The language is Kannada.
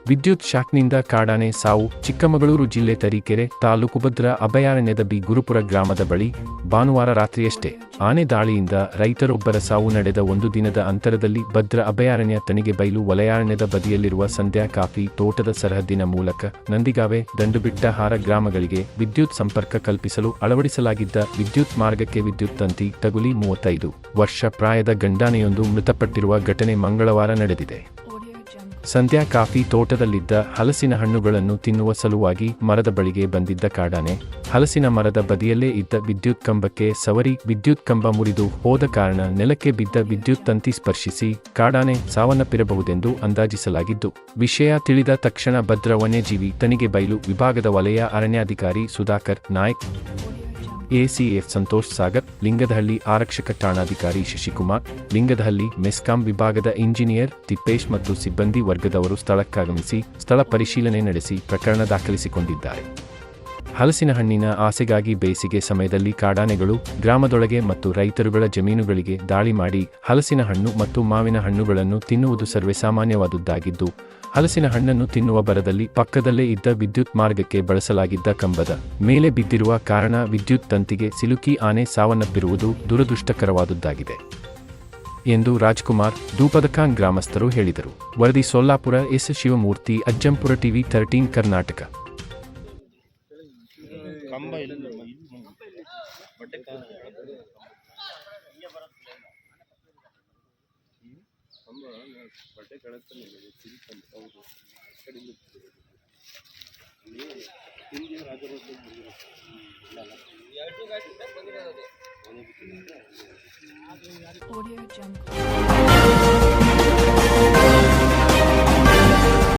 ವಿದ್ಯುತ್ ಶಾಕ್ನಿಂದ ಕಾಡಾನೆ ಸಾವು. ಚಿಕ್ಕಮಗಳೂರು ಜಿಲ್ಲೆ ತರೀಕೆರೆ ತಾಲೂಕು ಭದ್ರಾ ಅಭಯಾರಣ್ಯದ ಬಿ ಗುರುಪುರ ಗ್ರಾಮದ ಬಳಿ ಭಾನುವಾರ ರಾತ್ರಿಯಷ್ಟೇ ಆನೆ ದಾಳಿಯಿಂದ ರೈತರೊಬ್ಬರ ಸಾವು ನಡೆದ ಒಂದು ದಿನದ ಅಂತರದಲ್ಲಿ ಭದ್ರಾ ಅಭಯಾರಣ್ಯ ತಣಿಗೆಬೈಲು ವಲಯಾರಣ್ಯದ ಬದಿಯಲ್ಲಿರುವ ಸಂಧ್ಯಾ ಕಾಫಿ ತೋಟದ ಸರಹದ್ದಿನ ಮೂಲಕ ನಂದಿಗಾವೆ ದಂಡುಬಿಟ್ಟಹಾರ ಗ್ರಾಮಗಳಿಗೆ ವಿದ್ಯುತ್ ಸಂಪರ್ಕ ಕಲ್ಪಿಸಲು ಅಳವಡಿಸಲಾಗಿದ್ದ ವಿದ್ಯುತ್ ಮಾರ್ಗಕ್ಕೆ ವಿದ್ಯುತ್ ತಂತಿ ತಗುಲಿ 35 ವರ್ಷ ಪ್ರಾಯದ ಗಂಡಾನೆಯೊಂದು ಮೃತಪಟ್ಟಿರುವ ಘಟನೆ ಮಂಗಳವಾರ ನಡೆದಿದೆ. ಸಂಧ್ಯಾ ಕಾಫಿ ತೋಟದಲ್ಲಿದ್ದ ಹಲಸಿನ ಹಣ್ಣುಗಳನ್ನು ತಿನ್ನುವ ಸಲುವಾಗಿ ಮರದ ಬಳಿಗೆ ಬಂದಿದ್ದ ಕಾಡಾನೆ ಹಲಸಿನ ಮರದ ಬದಿಯಲ್ಲೇ ಇದ್ದ ವಿದ್ಯುತ್ ಕಂಬಕ್ಕೆ ಸವರಿ ವಿದ್ಯುತ್ ಕಂಬ ಮುರಿದು ಹೋದ ಕಾರಣ ನೆಲಕ್ಕೆ ಬಿದ್ದ ವಿದ್ಯುತ್ ತಂತಿ ಸ್ಪರ್ಶಿಸಿ ಕಾಡಾನೆ ಸಾವನ್ನಪ್ಪಿರಬಹುದೆಂದು ಅಂದಾಜಿಸಲಾಗಿದ್ದು, ವಿಷಯ ತಿಳಿದ ತಕ್ಷಣ ಭದ್ರಾ ವನ್ಯಜೀವಿ ತಣಿಗೆಬೈಲು ವಿಭಾಗದ ವಲಯ ಅರಣ್ಯಾಧಿಕಾರಿ ಸುಧಾಕರ್ ನಾಯ್ಕ್, ಎಸಿಎಫ್ ಸಂತೋಷ್ ಸಾಗರ್, ಲಿಂಗದಹಳ್ಳಿ ಆರಕ್ಷಕ ಠಾಣಾಧಿಕಾರಿ ಶಶಿಕುಮಾರ್, ಲಿಂಗದಹಳ್ಳಿ ಮೆಸ್ಕಾಂ ವಿಭಾಗದ ಇಂಜಿನಿಯರ್ ತಿಪ್ಪೇಶ್ ಮತ್ತು ಸಿಬ್ಬಂದಿ ವರ್ಗದವರು ಸ್ಥಳಕ್ಕಾಗಮಿಸಿ ಸ್ಥಳ ಪರಿಶೀಲನೆ ನಡೆಸಿ ಪ್ರಕರಣ ದಾಖಲಿಸಿಕೊಂಡಿದ್ದಾರೆ. ಹಲಸಿನ ಹಣ್ಣಿನ ಆಸೆಗಾಗಿ ಬೇಸಿಗೆ ಸಮಯದಲ್ಲಿ ಕಾಡಾನೆಗಳು ಗ್ರಾಮದೊಳಗೆ ಮತ್ತು ರೈತರುಗಳ ಜಮೀನುಗಳಿಗೆ ದಾಳಿ ಮಾಡಿ ಹಲಸಿನ ಹಣ್ಣು ಮತ್ತು ಮಾವಿನ ಹಣ್ಣುಗಳನ್ನು ತಿನ್ನುವುದು ಸರ್ವೇಸಾಮಾನ್ಯವಾದುದಾಗಿದ್ದು, ಹಲಸಿನ ಹಣ್ಣನ್ನು ತಿನ್ನುವ ಭರದಲ್ಲಿ ಪಕ್ಕದಲ್ಲೇ ಇದ್ದ ವಿದ್ಯುತ್ ಮಾರ್ಗಕ್ಕೆ ಬಳಸಲಾಗಿದ್ದ ಕಂಬದ ಮೇಲೆ ಬಿದ್ದಿರುವ ಕಾರಣ ವಿದ್ಯುತ್ ತಂತಿಗೆ ಸಿಲುಕಿ ಆನೆ ಸಾವನ್ನಪ್ಪಿರುವುದು ದುರದೃಷ್ಟಕರವಾದುದಾಗಿದೆ ಎಂದು ರಾಜ್ಕುಮಾರ್ ದೂಪದಖಾನ್ ಗ್ರಾಮಸ್ಥರು ಹೇಳಿದರು. ವರದಿ Sollapura S Shivamurthy, Ajjampura TV 13 Karnataka. Audio Jungle.